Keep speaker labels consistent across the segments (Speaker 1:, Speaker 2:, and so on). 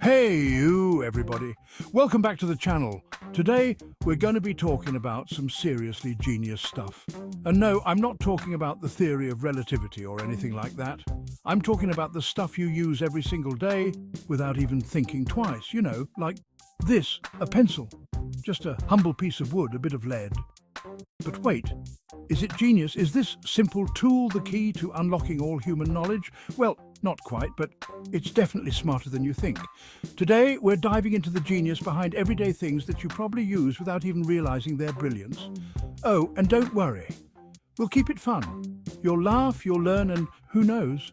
Speaker 1: Hey you, everybody. Welcome back to the channel. Today, we're going to be talking about some seriously genius stuff. And no, I'm not talking about the theory of relativity or anything like that. I'm talking about the stuff you use every single day without even thinking twice. You know, like this, a pencil. Just a humble piece of wood, a bit of lead. But wait, is it genius? Is this simple tool the key to unlocking all human knowledge? Well, not quite, but it's definitely smarter than you think. Today, we're diving into the genius behind everyday things that you probably use without even realizing their brilliance. Oh, and don't worry. We'll keep it fun. You'll laugh, you'll learn, and who knows?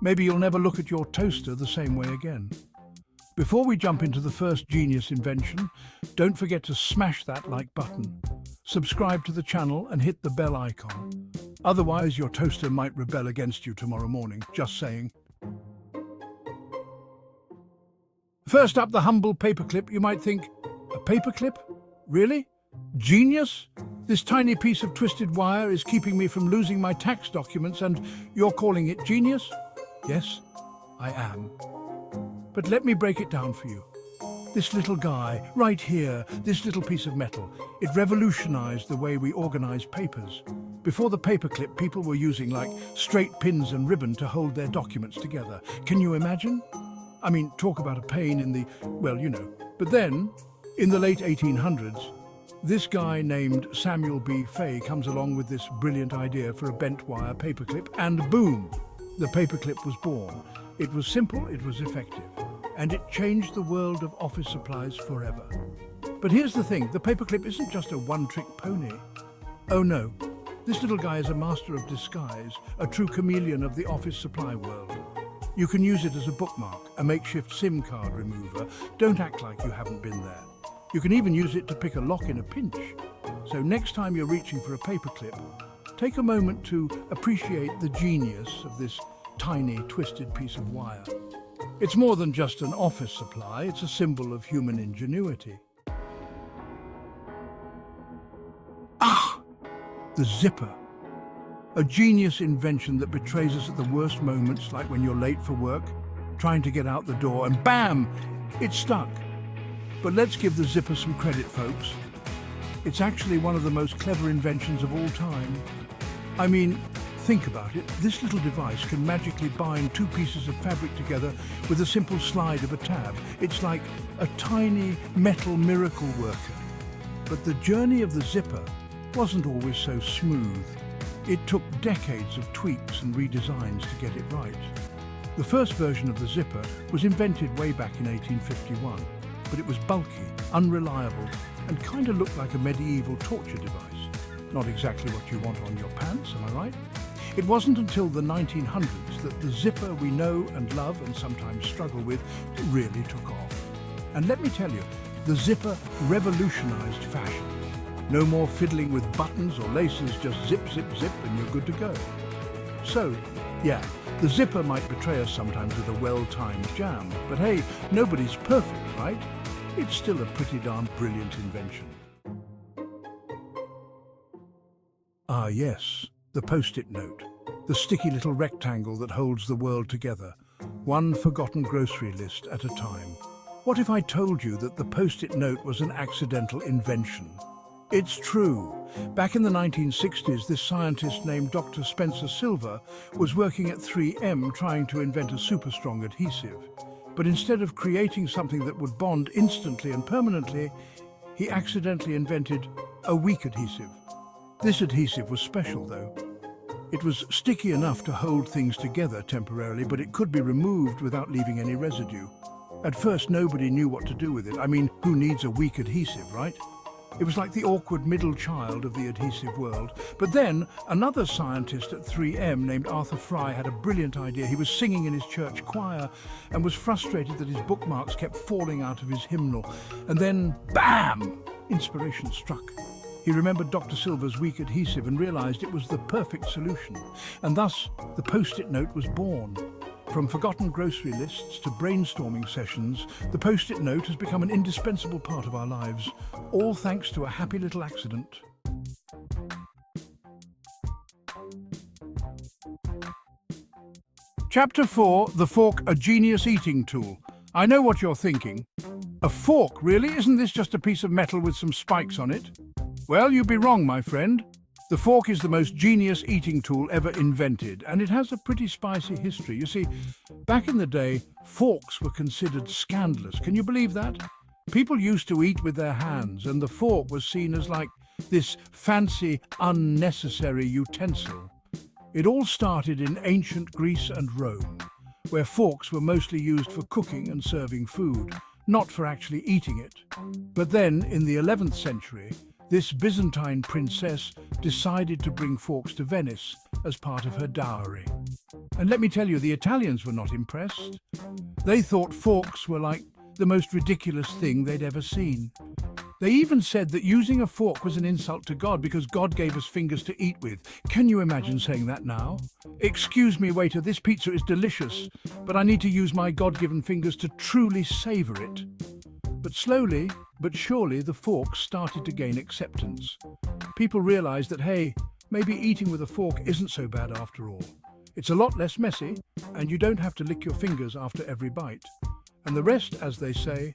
Speaker 1: Maybe you'll never look at your toaster the same way again. Before we jump into the first genius invention, don't forget to smash that like button. Subscribe to the channel and hit the bell icon. Otherwise, your toaster might rebel against you tomorrow morning, just saying. First up, the humble paperclip. You might think, a paperclip? Really? Genius? This tiny piece of twisted wire is keeping me from losing my tax documents and you're calling it genius? Yes, I am. But let me break it down for you. This little guy, right here, this little piece of metal, it revolutionized the way we organize papers. Before the paperclip, people were using like straight pins and ribbon to hold their documents together. Can you imagine? I mean, talk about a pain in the, well, you know. But then, in the late 1800s, this guy named Samuel B. Fay comes along with this brilliant idea for a bent wire paperclip, and boom, the paperclip was born. It was simple, it was effective, and it changed the world of office supplies forever. But here's the thing, the paperclip isn't just a one-trick pony. Oh no, this little guy is a master of disguise, a true chameleon of the office supply world. You can use it as a bookmark, a makeshift SIM card remover. Don't act like you haven't been there. You can even use it to pick a lock in a pinch. So next time you're reaching for a paperclip, take a moment to appreciate the genius of this tiny, twisted piece of wire. It's more than just an office supply, it's a symbol of human ingenuity. Ah! The zipper. A genius invention that betrays us at the worst moments, like when you're late for work, trying to get out the door, and bam! It's stuck. But let's give the zipper some credit, folks. It's actually one of the most clever inventions of all time. I mean, think about it. This little device can magically bind two pieces of fabric together with a simple slide of a tab. It's like a tiny metal miracle worker. But the journey of the zipper wasn't always so smooth. It took decades of tweaks and redesigns to get it right. The first version of the zipper was invented way back in 1851, but it was bulky, unreliable, and kind of looked like a medieval torture device. Not exactly what you want on your pants, am I right? It wasn't until the 1900s that the zipper we know and love and sometimes struggle with really took off. And let me tell you, the zipper revolutionized fashion. No more fiddling with buttons or laces, just zip, zip, zip, and you're good to go. So, yeah, the zipper might betray us sometimes with a well-timed jam, but hey, nobody's perfect, right? It's still a pretty darn brilliant invention. Ah yes, the Postit Note, the sticky little rectangle that holds the world together, one forgotten grocery list at a time. What if I told you that the Postit Note was an accidental invention? It's true. Back in the 1960s, this scientist named Dr. Spencer Silver was working at 3M trying to invent a super strong adhesive. But instead of creating something that would bond instantly and permanently, he accidentally invented a weak adhesive. This adhesive was special, though. It was sticky enough to hold things together temporarily, but it could be removed without leaving any residue. At first, nobody knew what to do with it. I mean, who needs a weak adhesive, right? It was like the awkward middle child of the adhesive world. But then, another scientist at 3M named Arthur Fry had a brilliant idea. He was singing in his church choir and was frustrated that his bookmarks kept falling out of his hymnal. And then, bam! Inspiration struck. He remembered Dr. Silver's weak adhesive and realized it was the perfect solution. And thus, the Post-it Note was born. From forgotten grocery lists to brainstorming sessions, the Post-it Note has become an indispensable part of our lives, all thanks to a happy little accident. Chapter 4, The Fork, a Genius Eating Tool. I know what you're thinking. A fork, really? Isn't this just a piece of metal with some spikes on it? Well, you'd be wrong, my friend. The fork is the most genius eating tool ever invented, and it has a pretty spicy history. You see, back in the day, forks were considered scandalous. Can you believe that? People used to eat with their hands, and the fork was seen as like this fancy, unnecessary utensil. It all started in ancient Greece and Rome, where forks were mostly used for cooking and serving food, not for actually eating it. But then, in the 11th century, this Byzantine princess decided to bring forks to Venice as part of her dowry. And let me tell you, the Italians were not impressed. They thought forks were like the most ridiculous thing they'd ever seen. They even said that using a fork was an insult to God because God gave us fingers to eat with. Can you imagine saying that now? Excuse me, waiter, this pizza is delicious, but I need to use my God-given fingers to truly savor it. But slowly, but surely, the forks started to gain acceptance. People realized that, hey, maybe eating with a fork isn't so bad after all. It's a lot less messy, and you don't have to lick your fingers after every bite. And the rest, as they say,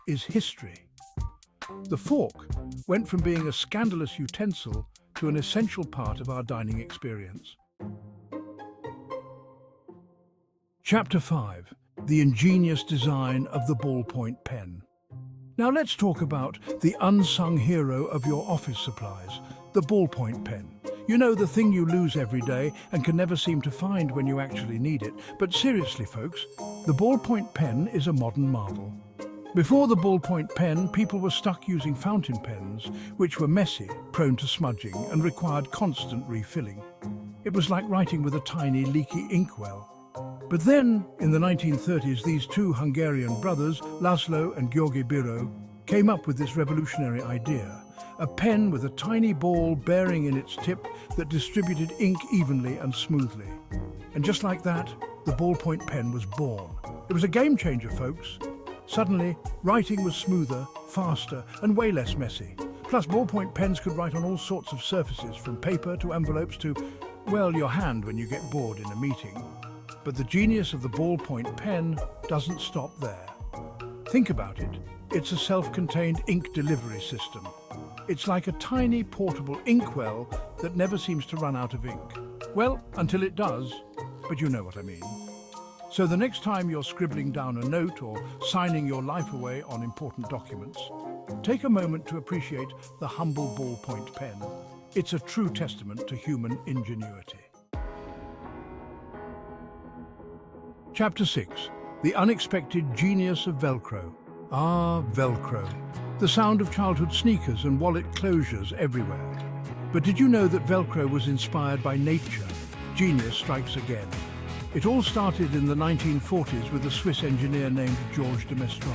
Speaker 1: is history. The fork went from being a scandalous utensil to an essential part of our dining experience. Chapter 5. The ingenious design of the ballpoint pen. Now let's talk about the unsung hero of your office supplies, the ballpoint pen. You know, the thing you lose every day and can never seem to find when you actually need it. But seriously, folks, the ballpoint pen is a modern marvel. Before the ballpoint pen, people were stuck using fountain pens, which were messy, prone to smudging, and required constant refilling. It was like writing with a tiny, leaky inkwell. But then, in the 1930s, these two Hungarian brothers, Laszlo and György Biro, came up with this revolutionary idea: a pen with a tiny ball bearing in its tip that distributed ink evenly and smoothly. And just like that, the ballpoint pen was born. It was a game changer, folks. Suddenly, writing was smoother, faster, and way less messy. Plus, ballpoint pens could write on all sorts of surfaces, from paper to envelopes to, well, your hand when you get bored in a meeting. But the genius of the ballpoint pen doesn't stop there. Think about it. It's a self-contained ink delivery system. It's like a tiny portable inkwell that never seems to run out of ink. Well, until it does, but you know what I mean. So the next time you're scribbling down a note or signing your life away on important documents, take a moment to appreciate the humble ballpoint pen. It's a true testament to human ingenuity. Chapter 6. The unexpected genius of Velcro. Ah, Velcro. The sound of childhood sneakers and wallet closures everywhere. But did you know that Velcro was inspired by nature? Genius strikes again. It all started in the 1940s with a Swiss engineer named Georges de Mestral.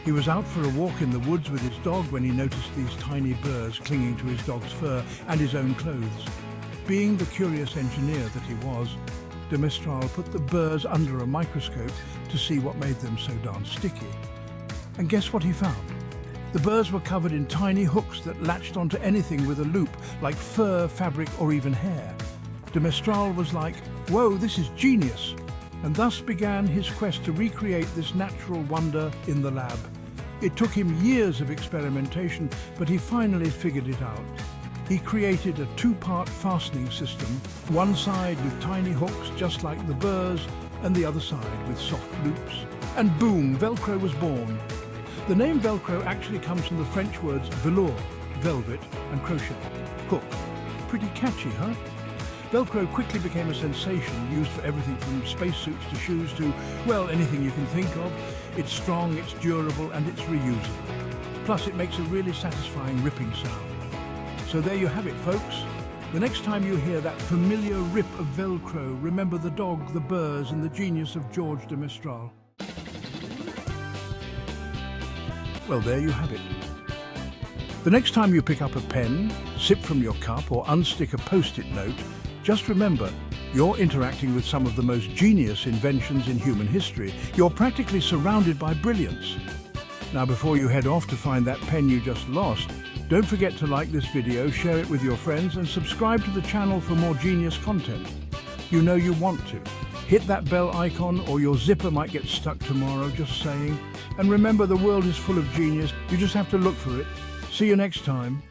Speaker 1: He was out for a walk in the woods with his dog when he noticed these tiny burrs clinging to his dog's fur and his own clothes. Being the curious engineer that he was, de Mestral put the burrs under a microscope to see what made them so darn sticky. And guess what he found? The burrs were covered in tiny hooks that latched onto anything with a loop, like fur, fabric, or even hair. De Mestral was like, whoa, this is genius, and thus began his quest to recreate this natural wonder in the lab. It took him years of experimentation, but he finally figured it out. He created a two-part fastening system, one side with tiny hooks just like the burrs, and the other side with soft loops. And boom, Velcro was born. The name Velcro actually comes from the French words velours, velvet, and crochet, hook. Pretty catchy, huh? Velcro quickly became a sensation, used for everything from spacesuits to shoes to, well, anything you can think of. It's strong, it's durable, and it's reusable. Plus, it makes a really satisfying ripping sound. So there you have it, folks. The next time you hear that familiar rip of Velcro, remember the dog, the burrs, and the genius of Georges de Mestral. Well, there you have it. The next time you pick up a pen, sip from your cup, or unstick a Postit note, just remember, you're interacting with some of the most genius inventions in human history. You're practically surrounded by brilliance. Now, before you head off to find that pen you just lost, don't forget to like this video, share it with your friends, and subscribe to the channel for more genius content. You know you want to. Hit that bell icon or your zipper might get stuck tomorrow, just saying. And remember, the world is full of genius. You just have to look for it. See you next time.